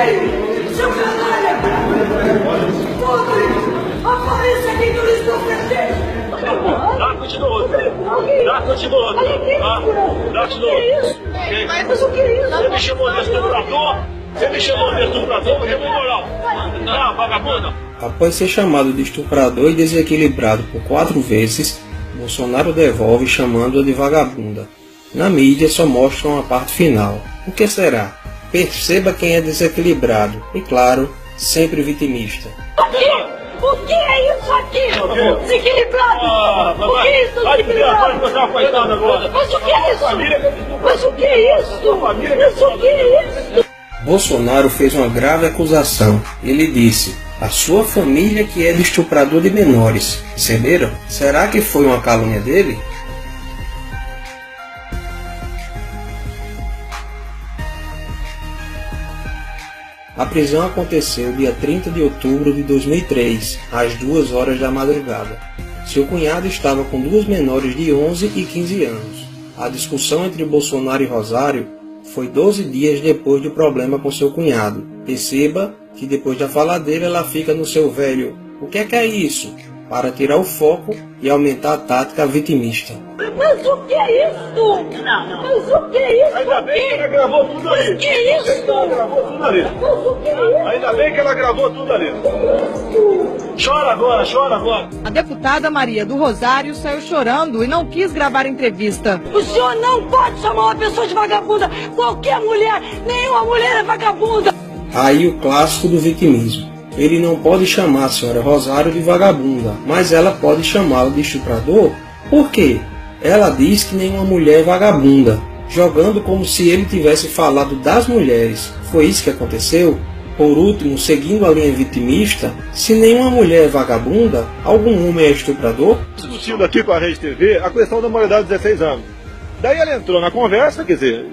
aí, seu canalha! Podre! Apareça aqui que eu estou presente! Dá continuou. Dá continuou. Dá continuou. Mas o que é isso? Você me chamou de estuprador? Você me chamou de estuprador? Você me moral. Tá, vagabunda. Após ser chamado de estuprador e desequilibrado por 4 vezes, Bolsonaro devolve chamando-a de vagabunda. Na mídia só mostram a parte final. O que será? Perceba quem é desequilibrado e, claro, sempre vitimista. O que é isso aqui? Desequilibrado! O que é isso, desequilibrado? Mas o que é isso? Mas o que é isso? Mas o que é isso? Bolsonaro fez uma grave acusação. Ele disse: a sua família que é de estuprador de menores. Perceberam? Será que foi uma calúnia dele? A prisão aconteceu dia 30 de outubro de 2003, às 2 horas da madrugada. Seu cunhado estava com 2 menores de 11 e 15 anos. A discussão entre Bolsonaro e Rosário foi 12 dias depois do problema com seu cunhado. Perceba que depois da faladeira ela fica no seu velho "o que é isso?", para tirar o foco e aumentar a tática vitimista. Mas o que é isso? Mas o que é isso? Ainda bem que ela gravou tudo ali. Mas o que é isso? Ela gravou tudo ali. Mas o que é isso? Ainda bem que ela gravou tudo ali. Chora agora, chora agora. A deputada Maria do Rosário saiu chorando e não quis gravar a entrevista. O senhor não pode chamar uma pessoa de vagabunda. Qualquer mulher, nenhuma mulher é vagabunda. Aí o clássico do vitimismo. Ele não pode chamar a senhora Rosário de vagabunda, mas ela pode chamá-la de estuprador? Por quê? Ela diz que nenhuma mulher é vagabunda, jogando como se ele tivesse falado das mulheres. Foi isso que aconteceu? Por último, seguindo a linha vitimista, se nenhuma mulher é vagabunda, algum homem é estuprador? Discutindo aqui com a Rede TV a questão da maioridade de 16 anos. Daí ela entrou na conversa, quer dizer,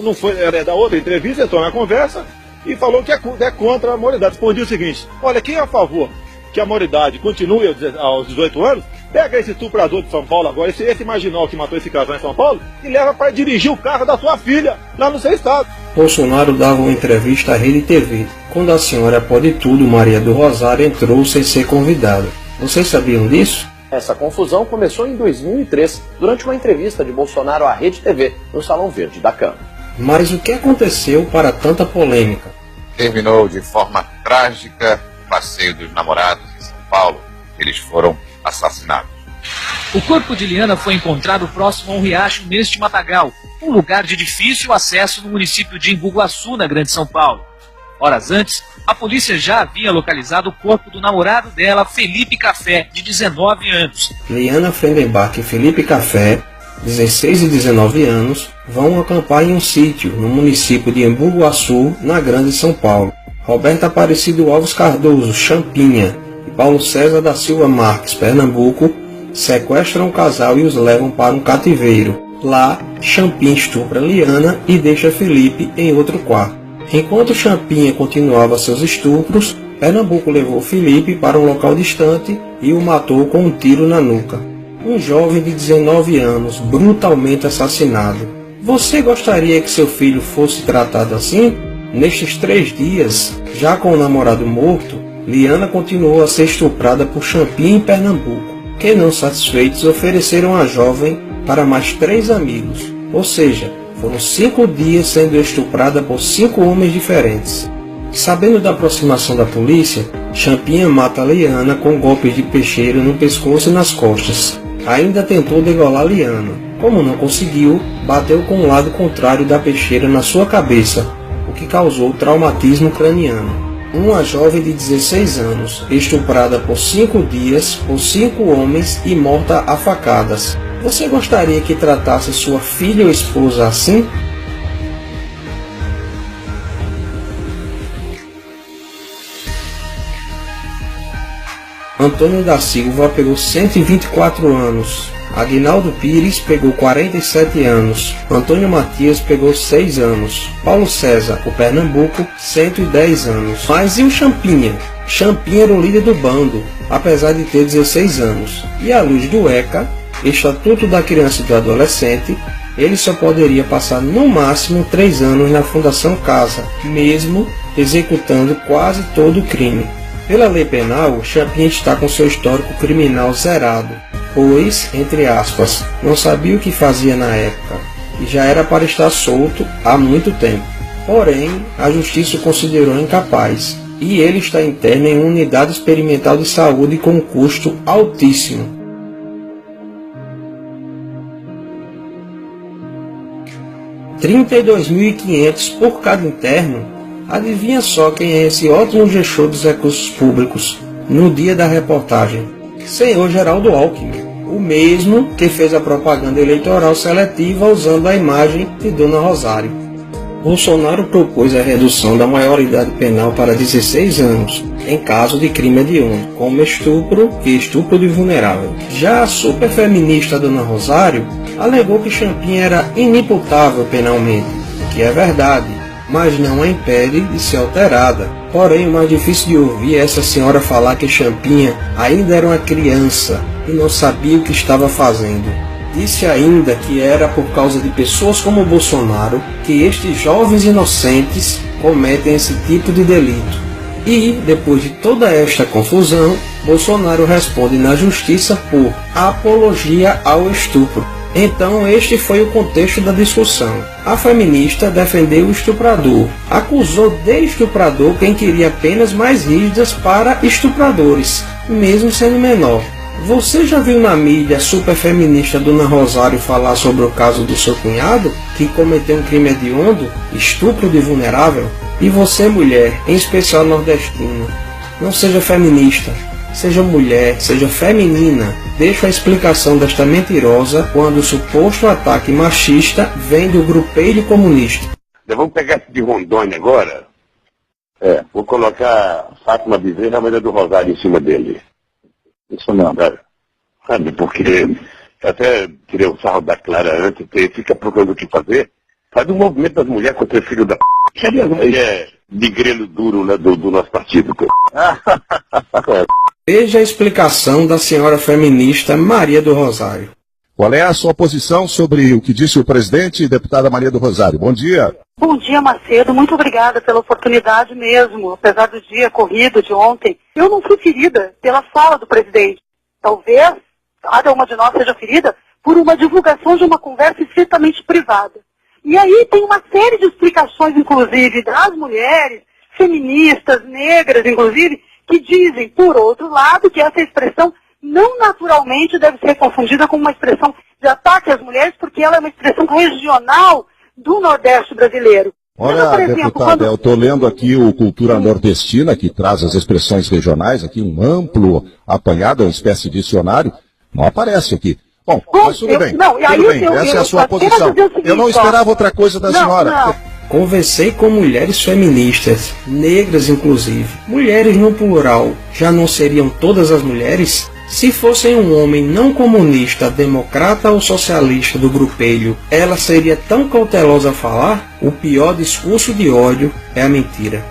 não foi, era da outra entrevista, entrou na conversa e falou que é contra a maioridade. Respondi o seguinte: olha, quem é a favor que a maioridade continue aos 18 anos, pega esse estuprador de São Paulo agora, esse marginal que matou esse casal em São Paulo, e leva para dirigir o carro da sua filha lá no seu estado. Bolsonaro dava uma entrevista à Rede TV. Quando a senhora pode tudo, Maria do Rosário, entrou sem ser convidada. Vocês sabiam disso? Essa confusão começou em 2003, durante uma entrevista de Bolsonaro à Rede TV, no Salão Verde da Câmara. Mas o que aconteceu para tanta polêmica? Terminou de forma trágica o passeio dos namorados em São Paulo. Eles foram assassinados. O corpo de Liana foi encontrado próximo a um riacho neste matagal, um lugar de difícil acesso no município de Embu-Guaçu, na Grande São Paulo. Horas antes, a polícia já havia localizado o corpo do namorado dela, Felipe Café, de 19 anos. Liana Frendenbach e Felipe Café, 16 e 19 anos, vão acampar em um sítio no município de Embu-Guaçu, na Grande São Paulo. Roberto Aparecido Alves Cardoso, Champinha, e Paulo César da Silva Marques, Pernambuco, sequestram o casal e os levam para um cativeiro. Lá, Champinha estupra Liana e deixa Felipe em outro quarto. Enquanto Champinha continuava seus estupros, Pernambuco levou Felipe para um local distante e o matou com um tiro na nuca. Um jovem de 19 anos, brutalmente assassinado. Você gostaria que seu filho fosse tratado assim? Nestes 3 dias, já com o namorado morto, Liana continuou a ser estuprada por Champinha em Pernambuco, que, não satisfeitos, ofereceram a jovem para mais 3 amigos. Ou seja, foram 5 dias sendo estuprada por 5 homens diferentes. Sabendo da aproximação da polícia, Champinha mata Liana com golpes de peixeiro no pescoço e nas costas. Ainda tentou degolar Liana. Como não conseguiu, bateu com o lado contrário da peixeira na sua cabeça, o que causou traumatismo craniano. Uma jovem de 16 anos, estuprada por 5 dias por 5 homens e morta a facadas. Você gostaria que tratasse sua filha ou esposa assim? Antônio da Silva pegou 124 anos. Aguinaldo Pires pegou 47 anos. Antônio Matias pegou 6 anos. Paulo César, o Pernambuco, 110 anos. Mas e o Champinha? Champinha era o líder do bando, apesar de ter 16 anos. E à luz do ECA, Estatuto da Criança e do Adolescente, ele só poderia passar no máximo 3 anos na Fundação Casa, mesmo executando quase todo o crime. Pela lei penal, Champinha está com seu histórico criminal zerado, pois, entre aspas, não sabia o que fazia na época e já era para estar solto há muito tempo. Porém, a justiça o considerou incapaz e ele está interno em uma unidade experimental de saúde com um custo altíssimo. R$ 32.500 por cada interno. Adivinha só quem é esse ótimo gestor dos recursos públicos no dia da reportagem? Senhor Geraldo Alckmin, o mesmo que fez a propaganda eleitoral seletiva usando a imagem de Dona Rosário. Bolsonaro propôs a redução da maioridade penal para 16 anos, em caso de crime hediondo, como estupro e estupro de vulnerável. Já a superfeminista Dona Rosário alegou que Champinha era inimputável penalmente, o que é verdade, mas não a impede de ser alterada. Porém, o mais difícil de ouvir é essa senhora falar que Champinha ainda era uma criança e não sabia o que estava fazendo. Disse ainda que era por causa de pessoas como Bolsonaro que estes jovens inocentes cometem esse tipo de delito. E, depois de toda esta confusão, Bolsonaro responde na justiça por apologia ao estupro. Então este foi o contexto da discussão. A feminista defendeu o estuprador, acusou de estuprador quem queria penas mais rígidas para estupradores, mesmo sendo menor. Você já viu na mídia a superfeminista Dona Rosário falar sobre o caso do seu cunhado, que cometeu um crime hediondo, estupro de vulnerável? E você, mulher, em especial nordestina, não seja feminista. Seja mulher, seja feminina, deixo a explicação desta mentirosa quando o suposto ataque machista vem do grupelho comunista. Vamos pegar esse de Rondônia agora. Vou colocar Fátima Bezerra e a Maria do Rosário em cima dele. Isso não. Sabe, porque até tirei o sarro da Clara antes, porque fica procurando o que fazer. Faz um movimento das mulheres contra o filho da p. Ele é de grelo duro, né, do nosso partido. Veja a explicação da senhora feminista Maria do Rosário. Qual é a sua posição sobre o que disse o presidente e deputada Maria do Rosário? Bom dia. Bom dia, Macedo. Muito obrigada pela oportunidade mesmo. Apesar do dia corrido de ontem, eu não fui ferida pela fala do presidente. Talvez cada uma de nós seja ferida por uma divulgação de uma conversa estritamente privada. E aí tem uma série de explicações, inclusive, das mulheres, feministas, negras, inclusive, que dizem, por outro lado, que essa expressão não naturalmente deve ser confundida com uma expressão de ataque às mulheres, porque ela é uma expressão regional do Nordeste brasileiro. Olha, deputada, eu estou lendo aqui o Cultura Nordestina, que traz as expressões regionais, aqui um amplo apanhado, uma espécie de dicionário, não aparece aqui. Bom, mas tudo bem, essa é a sua posição. Eu não esperava outra coisa da senhora. Conversei com mulheres feministas, negras inclusive. Mulheres no plural, já não seriam todas as mulheres? Se fossem um homem não comunista, democrata ou socialista do grupelho, ela seria tão cautelosa a falar? O pior discurso de ódio é a mentira.